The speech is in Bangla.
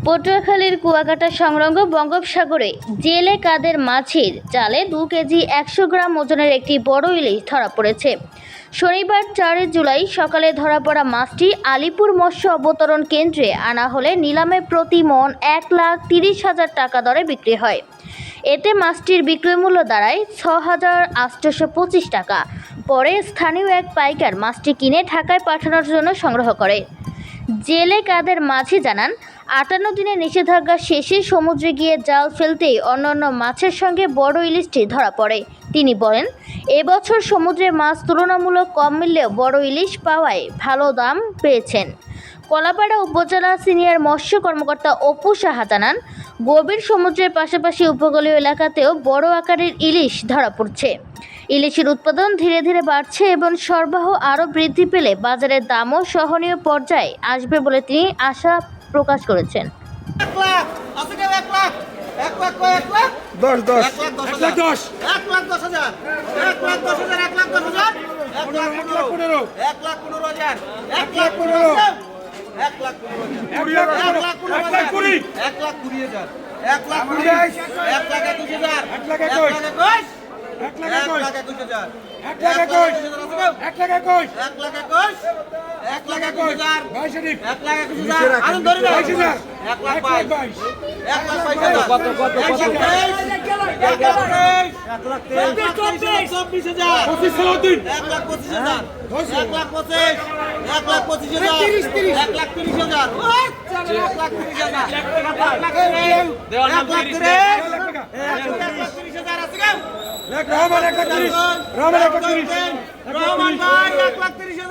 পটুয়াখালীর কুয়াকাটা সংলগ্ন বঙ্গোপসাগরে জেলে কাদের মাছের জালে 2 কেজি 100 গ্রাম ওজনের একটি বড় ইলিশ ধরা পড়েছে। শনিবার 4 জুলাই সকালে ধরা পড়া মাছটি আলিপুর মৎস্য অবতরণ কেন্দ্রে আনা হলে নিলামে প্রতি মণ 1,30,000 টাকা দরে বিক্রি হয়। এতে মাছটির বিক্রয় মূল্য দাঁড়ায় 6,825 টাকা। পরে স্থানীয় এক পাইকার মাছটি কিনে ঢাকায় পাঠানোর জন্য সংগ্রহ করে। জেলে কাদের মাঝি জানান, 58 দিনের নিষেধাজ্ঞা শেষে সমুদ্রে গিয়ে জাল ফেলতেই অন্যান্য মাছের সঙ্গে বড় ইলিশটি ধরা পড়ে। তিনি বলেন, এবছর সমুদ্রে মাছ তুলনামূলক কম মিললেও বড় ইলিশ পাওয়ায় ভালো দাম পেয়েছেন। কলাপাড়া উপজেলা সিনিয়র মৎস্য কর্মকর্তা অপু সাহা জানান, গভীর সমুদ্রের পাশাপাশি উপকূলীয় এলাকাতেও বড় আকারের ইলিশ ধরা পড়ছে। ইলিশের উৎপাদন ধীরে ধীরে বাড়ছে এবং সরবরাহ আরও বৃদ্ধি পেলে বাজারের দামও সহনীয় পর্যায়ে আসবে বলে তিনি আশা প্রকাশ করেছেন। রহমান ভাই 1,30,000